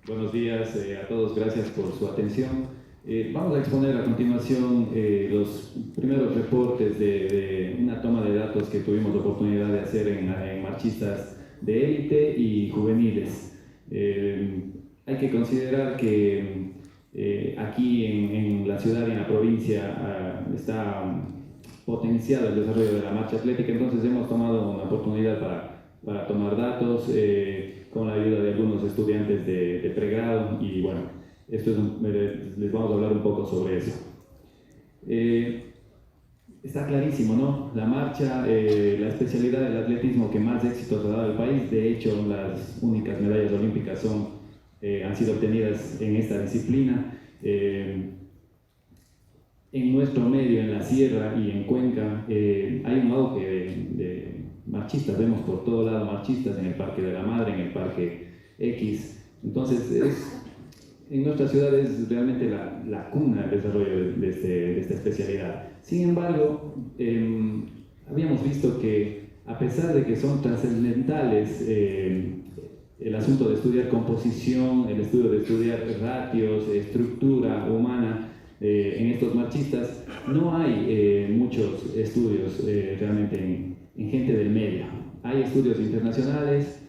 Buenos días a todos, gracias por su atención. Vamos a exponer a continuación los primeros reportes de una toma de datos que tuvimos la oportunidad de hacer en marchistas de élite y juveniles. Hay que considerar que aquí en la ciudad y en la provincia está potenciado el desarrollo de la marcha atlética, entonces hemos tomado una oportunidad para tomar datos con la ayuda de algunos estudiantes de pregrado y bueno, les vamos a hablar un poco sobre eso. Está clarísimo, ¿no? La marcha, la especialidad del atletismo que más éxitos ha dado al país. De hecho, las únicas medallas olímpicas han sido obtenidas en esta disciplina. En nuestro medio, en la sierra y en Cuenca, hay un auge de marchistas. Vemos por todo lado marchistas en el Parque de la Madre, en el Parque X. Entonces, en nuestra ciudad es realmente la cuna del desarrollo de esta especialidad. Sin embargo, habíamos visto que a pesar de que son trascendentales el asunto de estudiar composición, el estudio de estudiar ratios, estructura humana en estos marchistas, no hay muchos estudios realmente en gente del medio. Hay estudios internacionales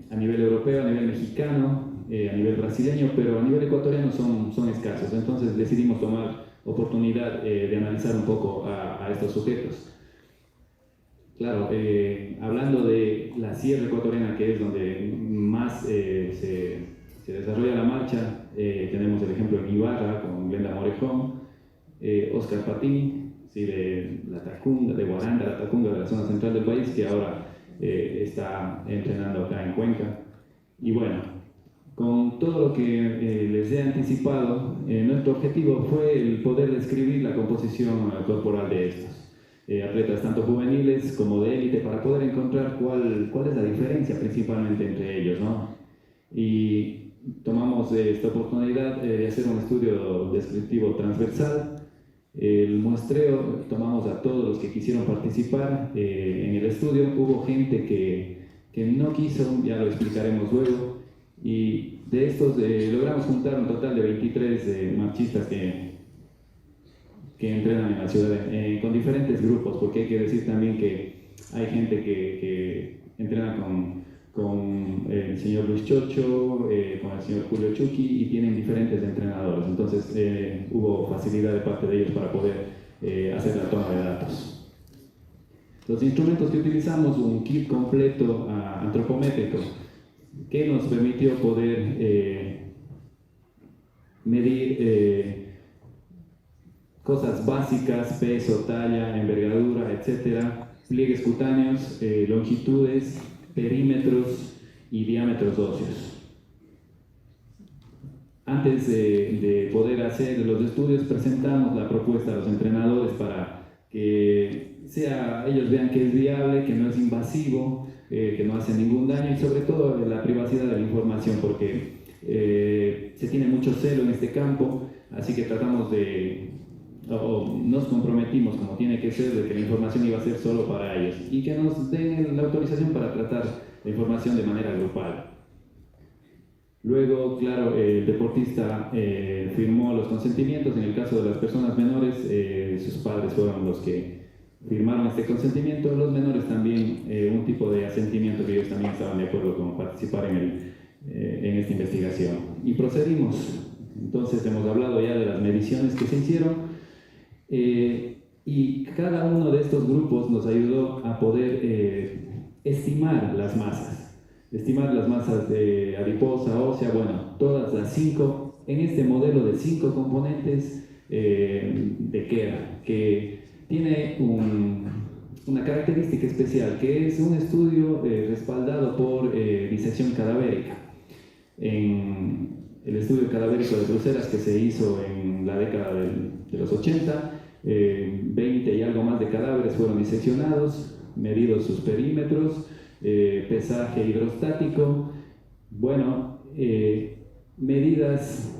a nivel europeo, a nivel mexicano, a nivel brasileño, pero a nivel ecuatoriano son escasos. Entonces decidimos tomar oportunidad de analizar un poco a estos sujetos. Claro, hablando de la sierra ecuatoriana, que es donde más se desarrolla la marcha, tenemos el ejemplo en Ibarra con Glenda Morejón, Oscar Patín, sí, de la Tacunga, de Guaranda, la Tacunga, de la zona central del país, que ahora está entrenando acá en Cuenca. Y bueno, con todo lo que les he anticipado, nuestro objetivo fue el poder describir la composición corporal de estos atletas, tanto juveniles como de élite, para poder encontrar cuál es la diferencia principalmente entre ellos, ¿no? Y tomamos esta oportunidad de hacer un estudio descriptivo transversal. El muestreo, tomamos a todos los que quisieron participar en el estudio. Hubo gente que no quiso, ya lo explicaremos luego, y de estos logramos juntar un total de 23 marchistas que entrenan en la ciudad con diferentes grupos, porque hay que decir también que hay gente que entrena con el señor Luis Chocho, con el señor Julio Chucky, y tienen diferentes entrenadores. Entonces hubo facilidad de parte de ellos para poder hacer la toma de datos. Los instrumentos que utilizamos, un kit completo antropométrico que nos permitió poder medir cosas básicas: peso, talla, envergadura, etcétera, pliegues cutáneos, longitudes, perímetros y diámetros óseos. Antes de poder hacer los estudios, presentamos la propuesta a los entrenadores para que ellos vean que es viable, que no es invasivo, que no hace ningún daño, y sobre todo la privacidad de la información, porque se tiene mucho celo en este campo, así que tratamos nos comprometimos, como tiene que ser, de que la información iba a ser solo para ellos y que nos den la autorización para tratar la información de manera grupal. Luego, claro, el deportista firmó los consentimientos. En el caso de las personas menores, sus padres fueron los que firmaron este consentimiento. Los menores también, un tipo de asentimiento que ellos también estaban de acuerdo con participar en esta investigación. Y procedimos. Entonces hemos hablado ya de las mediciones que se hicieron. Y cada uno de estos grupos nos ayudó a poder estimar las masas de adiposa, ósea, bueno, todas las 5, en este modelo de 5 componentes de KERA, que tiene una característica especial, que es un estudio respaldado por disección cadavérica. En el estudio cadavérico de Bruselas, que se hizo en la década de los 80, 20 y algo más de cadáveres fueron diseccionados, medidos sus perímetros, pesaje hidrostático, bueno, medidas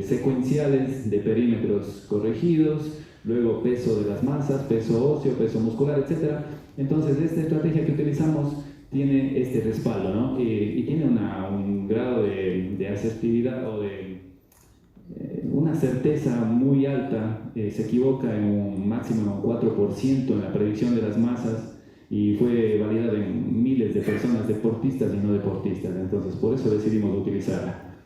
secuenciales de perímetros corregidos, luego peso de las masas, peso óseo, peso muscular, etc. Entonces, esta estrategia que utilizamos tiene este respaldo, ¿no? Y tiene un grado de asertividad o de una certeza muy alta. Se equivoca en un máximo de un 4% en la predicción de las masas y fue validada en miles de personas, deportistas y no deportistas. Entonces, por eso decidimos utilizarla.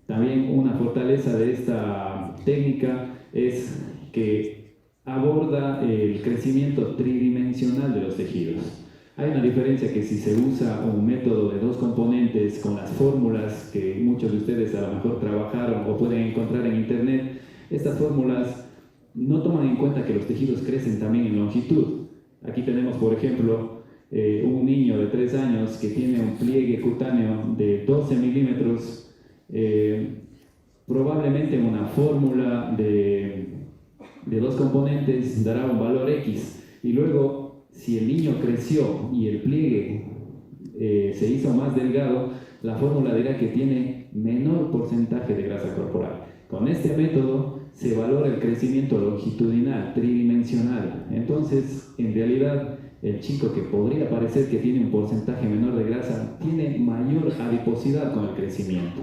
También una fortaleza de esta técnica es que aborda el crecimiento tridimensional de los tejidos. Hay una diferencia que si se usa un método de 2 componentes con las fórmulas que muchos de ustedes a lo mejor trabajaron o pueden encontrar en internet, estas fórmulas no toman en cuenta que los tejidos crecen también en longitud. Aquí tenemos, por ejemplo, un niño de 3 años que tiene un pliegue cutáneo de 12 milímetros. Probablemente una fórmula de 2 componentes dará un valor X, y luego si el niño creció y el pliegue se hizo más delgado, la fórmula dirá que tiene menor porcentaje de grasa corporal. Con este método se valora el crecimiento longitudinal, tridimensional. Entonces, en realidad, el chico que podría parecer que tiene un porcentaje menor de grasa tiene mayor adiposidad con el crecimiento,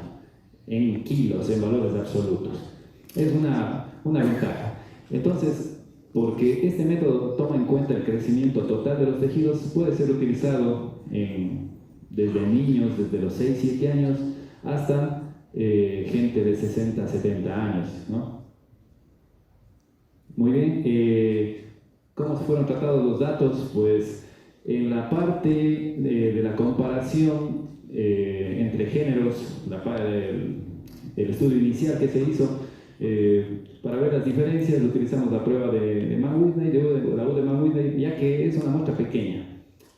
en kilos, en valores absolutos. Es una ventaja. Entonces, porque este método toma en cuenta el crecimiento total de los tejidos, puede ser utilizado desde niños, desde los 6-7 años, hasta gente de 60-70 años, ¿no? Muy bien. ¿Cómo se fueron tratados los datos? Pues en la parte de la comparación entre géneros, el estudio inicial que se hizo, para ver las diferencias utilizamos la prueba de Mann-Whitney, la U de Mann-Whitney, ya que es una muestra pequeña.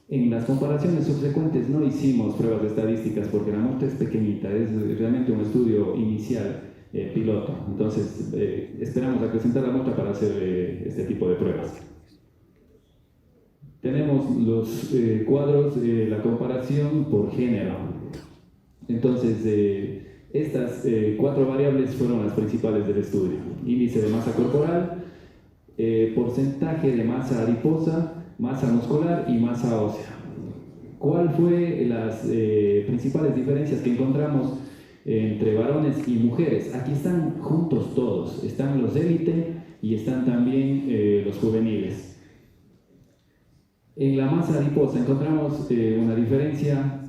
En las comparaciones subsecuentes no hicimos pruebas de estadísticas porque la muestra es pequeñita, es realmente un estudio inicial, piloto. Entonces esperamos acrecentar la muestra para hacer este tipo de pruebas. Tenemos los cuadros de la comparación por género. Entonces, estas 4 variables fueron las principales del estudio: índice de masa corporal, porcentaje de masa adiposa, masa muscular y masa ósea. ¿Cuál fue las principales diferencias que encontramos entre varones y mujeres? Aquí están juntos todos, están los élite y están también los juveniles. En la masa adiposa encontramos una diferencia,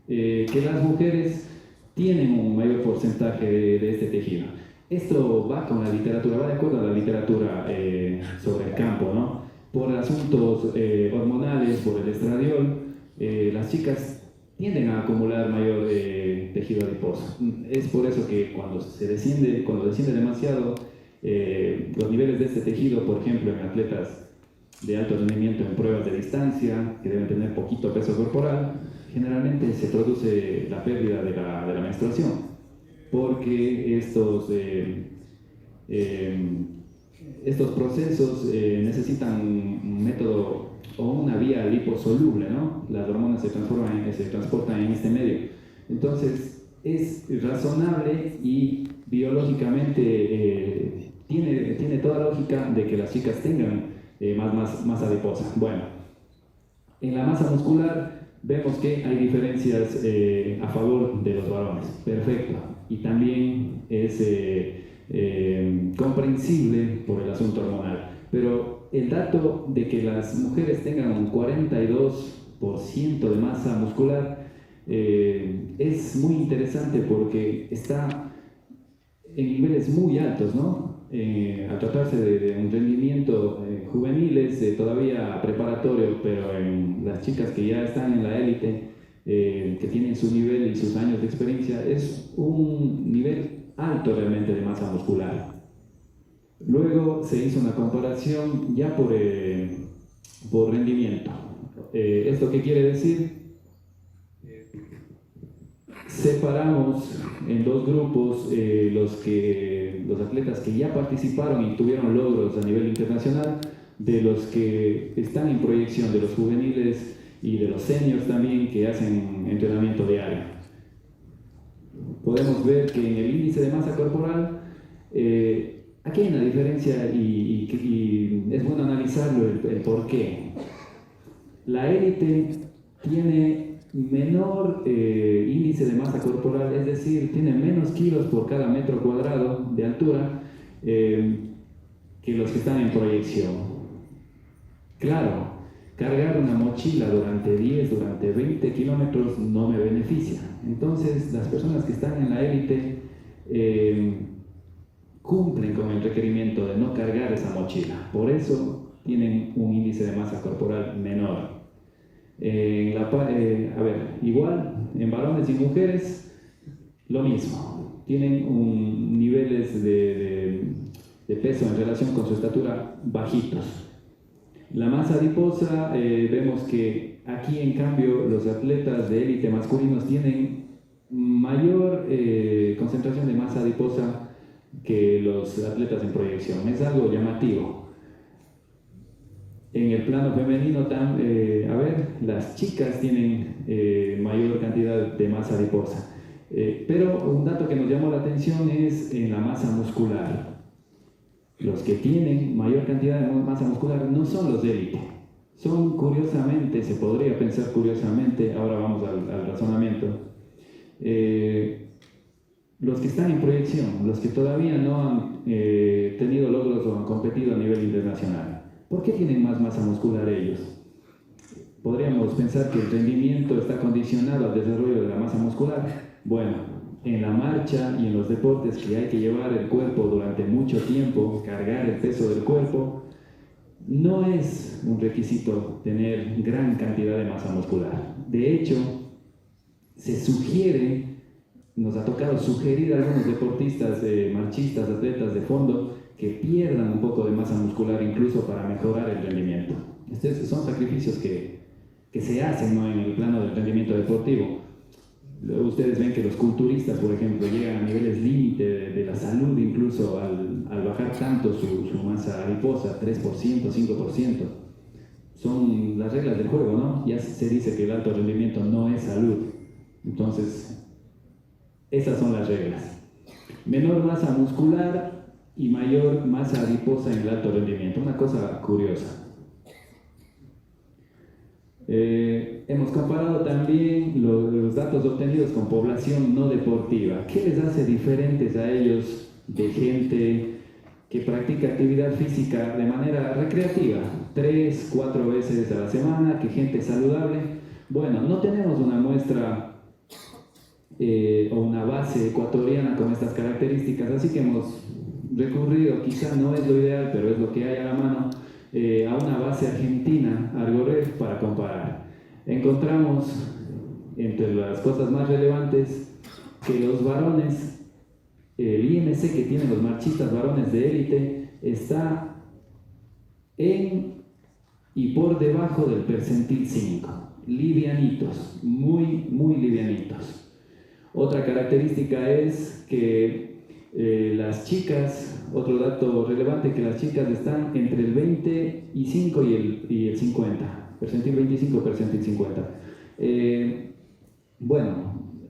que las mujeres tienen un mayor porcentaje de este tejido. Esto va con la literatura, va de acuerdo a la literatura sobre el campo, ¿no? Por asuntos hormonales, por el estradiol, las chicas tienden a acumular mayor tejido adiposo. Es por eso que cuando desciende demasiado, los niveles de este tejido, por ejemplo, en atletas de alto rendimiento en pruebas de distancia, que deben tener poquito peso corporal, generalmente se produce la pérdida de la menstruación, porque estos procesos necesitan un método o una vía liposoluble, ¿no? Las hormonas se transportan en este medio. Entonces, es razonable y biológicamente tiene toda lógica de que las chicas tengan más adiposa. Bueno, en la masa muscular vemos que hay diferencias a favor de los varones. Perfecto. Y también es comprensible por el asunto hormonal. Pero el dato de que las mujeres tengan un 42% de masa muscular es muy interesante porque está en niveles muy altos, ¿no? Al tratarse de un rendimiento juveniles, todavía preparatorio, pero en las chicas que ya están en la élite, que tienen su nivel y sus años de experiencia, es un nivel alto realmente de masa muscular. Luego se hizo una comparación ya por rendimiento. ¿Esto qué quiere decir? Separamos en 2 grupos los atletas que ya participaron y tuvieron logros a nivel internacional, de los que están en proyección, de los juveniles y de los seniors también, que hacen entrenamiento diario. Podemos ver que en el índice de masa corporal aquí hay una diferencia y es bueno analizarlo, el por qué. La élite tiene menor índice de masa corporal, es decir, tiene menos kilos por cada metro cuadrado de altura que los que están en proyección. Claro, cargar una mochila durante 10, durante 20 kilómetros no me beneficia. Entonces, las personas que están en la élite cumplen con el requerimiento de no cargar esa mochila. Por eso tienen un índice de masa corporal menor. Igual, en varones y mujeres, lo mismo. Tienen niveles de peso en relación con su estatura bajitos. La masa adiposa, vemos que aquí en cambio los atletas de élite masculinos tienen mayor concentración de masa adiposa que los atletas en proyección. Es algo llamativo. En el plano femenino, las chicas tienen mayor cantidad de masa adiposa. Pero un dato que nos llamó la atención es en la masa muscular. Los que tienen mayor cantidad de masa muscular no son los de élite. Son, curiosamente, se podría pensar curiosamente, ahora vamos al razonamiento, los que están en proyección, los que todavía no han tenido logros o han competido a nivel internacional. ¿Por qué tienen más masa muscular ellos? Podríamos pensar que el rendimiento está condicionado al desarrollo de la masa muscular. Bueno, en la marcha y en los deportes que hay que llevar el cuerpo durante mucho tiempo, cargar el peso del cuerpo, no es un requisito tener gran cantidad de masa muscular. De hecho, se sugiere, nos ha tocado sugerir a algunos deportistas, marchistas, atletas de fondo, que pierdan un poco de masa muscular incluso para mejorar el rendimiento. Estos son sacrificios que se hacen, ¿no?, en el plano del rendimiento deportivo. Ustedes ven que los culturistas, por ejemplo, llegan a niveles límite de la salud incluso al bajar tanto su masa adiposa, 3%, 5%. Son las reglas del juego, ¿no? Ya se dice que el alto rendimiento no es salud. Entonces, esas son las reglas. Menor masa muscular y mayor masa adiposa en el alto rendimiento. Una cosa curiosa. Hemos comparado también los datos obtenidos con población no deportiva. ¿Qué les hace diferentes a ellos de gente que practica actividad física de manera recreativa, 3, 4 veces a la semana, que gente saludable? Bueno, no tenemos una muestra o una base ecuatoriana con estas características, así que hemos recurrido, quizá no es lo ideal, pero es lo que hay a la mano, a una base argentina, Argoref, para comparar. Encontramos, entre las cosas más relevantes, que los varones, el IMC que tienen los marchistas varones de élite, está en y por debajo del percentil 5, livianitos, muy, muy livianitos. Otra característica es que las chicas, otro dato relevante, que las chicas están entre el 25 y el 50, percentil 25, percentil 50. Bueno,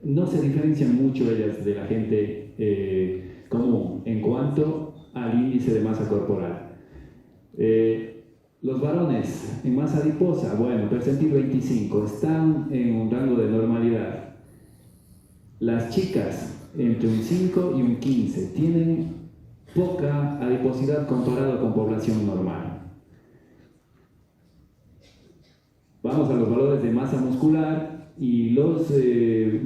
no se diferencian mucho ellas de la gente común en cuanto al índice de masa corporal. Los varones en masa adiposa, bueno, percentil 25, están en un rango de normalidad. Las chicas, entre un 5 y un 15, tienen poca adiposidad comparado con población normal. Vamos a los valores de masa muscular y los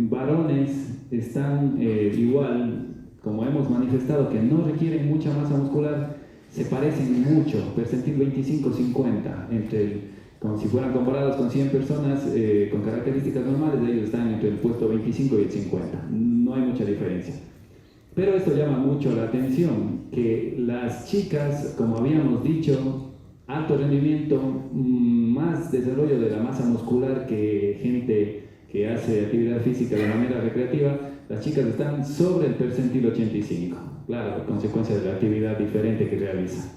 varones están igual, como hemos manifestado, que no requieren mucha masa muscular, se parecen mucho, percentil 25-50, como si fueran comparados con 100 personas con características normales, ellos están entre el puesto 25 y el 50, no hay mucha diferencia. Pero esto llama mucho la atención, que las chicas, como habíamos dicho, alto rendimiento, más desarrollo de la masa muscular que gente que hace actividad física de manera recreativa, las chicas están sobre el percentil 85, claro, consecuencia de la actividad diferente que realizan.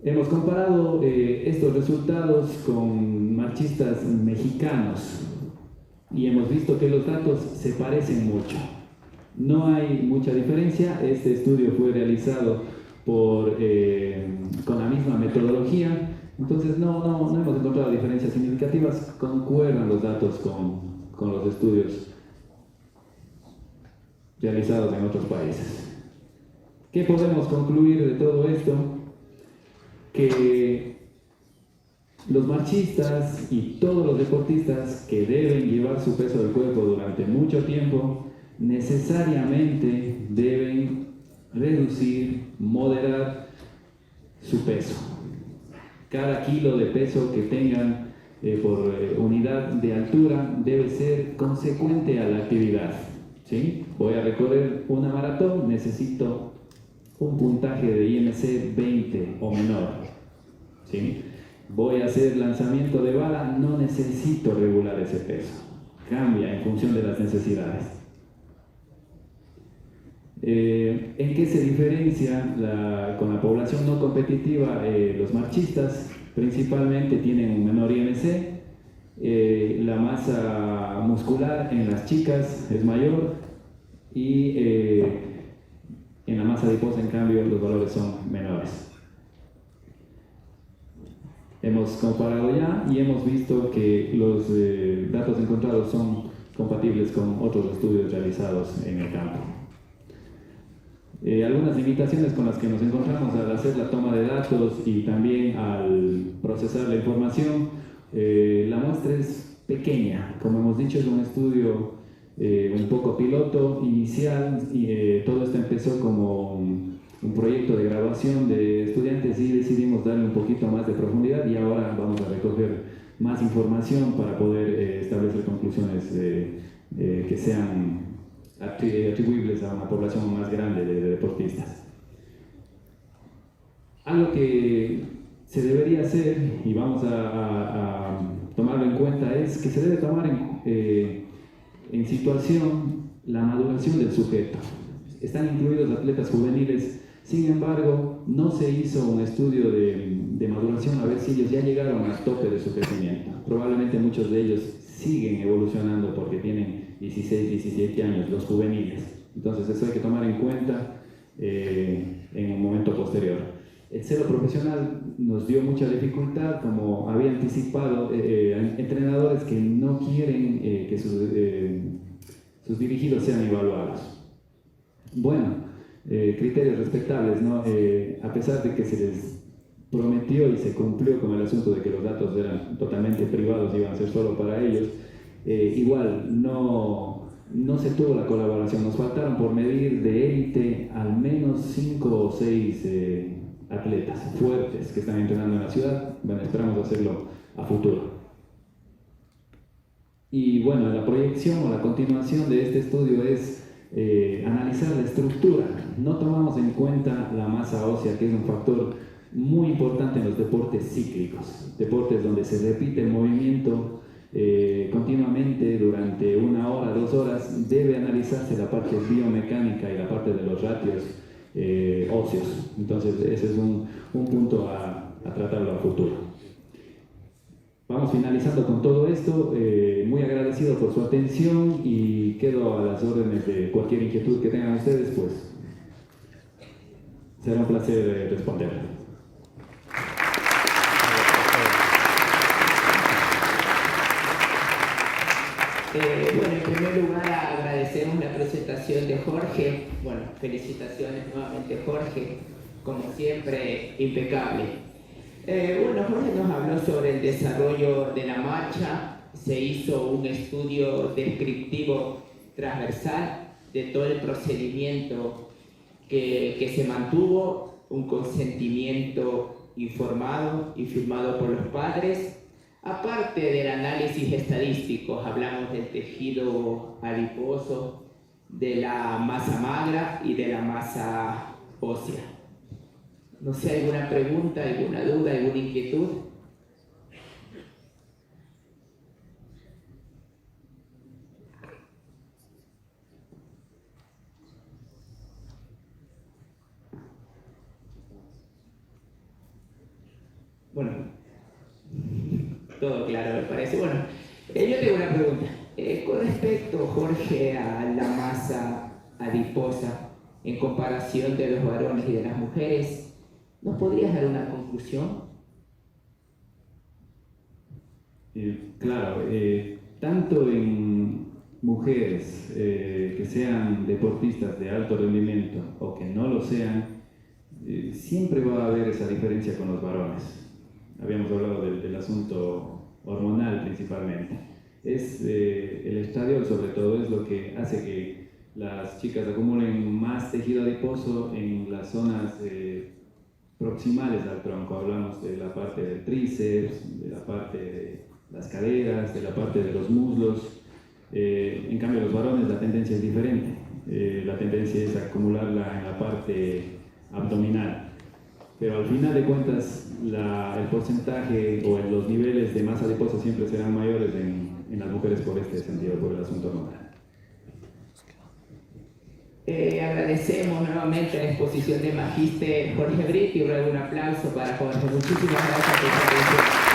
Hemos comparado estos resultados con marchistas mexicanos y hemos visto que los datos se parecen mucho. No hay mucha diferencia. Este estudio fue realizado con la misma metodología, Entonces no hemos encontrado diferencias significativas, concuerdan los datos con los estudios realizados en otros países. ¿Qué podemos concluir de todo esto? Que los marchistas y todos los deportistas que deben llevar su peso del cuerpo durante mucho tiempo necesariamente deben reducir, moderar su peso. Cada kilo de peso que tengan por unidad de altura debe ser consecuente a la actividad, ¿sí? Voy a recorrer una maratón, necesito un puntaje de IMC 20 o menor, ¿sí? Voy a hacer lanzamiento de bala, no necesito regular ese peso, cambia en función de las necesidades. ¿En qué se diferencia con la población no competitiva? Los marchistas principalmente tienen un menor IMC, la masa muscular en las chicas es mayor y en la masa adiposa, en cambio, los valores son menores. Hemos comparado ya y hemos visto que los datos encontrados son compatibles con otros estudios realizados en el campo. Algunas limitaciones con las que nos encontramos al hacer la toma de datos y también al procesar la información, la muestra es pequeña. Como hemos dicho, es un estudio un poco piloto, inicial, y todo esto empezó como un proyecto de graduación de estudiantes y decidimos darle un poquito más de profundidad y ahora vamos a recoger más información para poder establecer conclusiones que sean atribuibles a una población más grande de deportistas. Algo que se debería hacer, y vamos a tomarlo en cuenta, es que se debe tomar en situación la maduración del sujeto. Están incluidos atletas juveniles, sin embargo, no se hizo un estudio de maduración a ver si ellos ya llegaron al tope de su crecimiento. Probablemente muchos de ellos siguen evolucionando porque tienen 16, 17 años, los juveniles. Entonces eso hay que tomar en cuenta en un momento posterior. El celo profesional nos dio mucha dificultad, como había anticipado, entrenadores que no quieren que sus dirigidos sean evaluados. Bueno, criterios respetables, ¿no? A pesar de que se les prometió y se cumplió con el asunto de que los datos eran totalmente privados y iban a ser solo para ellos, igual no se tuvo la colaboración. Nos faltaron por medir de élite al menos 5 o 6 atletas fuertes que están entrenando en la ciudad. Bueno, esperamos hacerlo a futuro. Y bueno, la proyección o la continuación de este estudio es analizar la estructura. No tomamos en cuenta la masa ósea, que es un factor muy importante en los deportes cíclicos, deportes donde se repite el movimiento continuamente durante 1 hora, 2 horas. Debe analizarse la parte biomecánica y la parte de los ratios óseos. Entonces ese es un punto a tratarlo a futuro. Vamos finalizando con todo esto, muy agradecido por su atención y quedo a las órdenes de cualquier inquietud que tengan ustedes, pues será un placer responder. Bueno, en primer lugar agradecemos la presentación de Jorge. Bueno, felicitaciones nuevamente Jorge, como siempre impecable. Bueno, Jorge nos habló sobre el desarrollo de la marcha. Se hizo un estudio descriptivo transversal de todo el procedimiento que se mantuvo, un consentimiento informado y firmado por los padres. Aparte del análisis estadístico, hablamos del tejido adiposo, de la masa magra y de la masa ósea. No sé, ¿alguna pregunta, alguna duda, alguna inquietud? Bueno, todo claro me parece. Bueno, yo tengo una pregunta. Con respecto, Jorge, a la masa adiposa en comparación de los varones y de las mujeres, ¿nos podrías dar una conclusión? Claro, tanto en mujeres que sean deportistas de alto rendimiento o que no lo sean, siempre va a haber esa diferencia con los varones. Habíamos hablado del asunto hormonal principalmente. El estradiol sobre todo es lo que hace que las chicas acumulen más tejido adiposo en las zonas proximales al tronco. Hablamos de la parte del tríceps, de la parte de las caderas, de la parte de los muslos. En cambio, los varones la tendencia es diferente. La tendencia es acumularla en la parte abdominal. Pero al final de cuentas, el porcentaje o los niveles de masa adiposa siempre serán mayores en las mujeres por este sentido, por el asunto hormonal. Agradecemos nuevamente la exposición de Magíster Jorge Britti. Un aplauso para Jorge. Muchísimas gracias por su atención.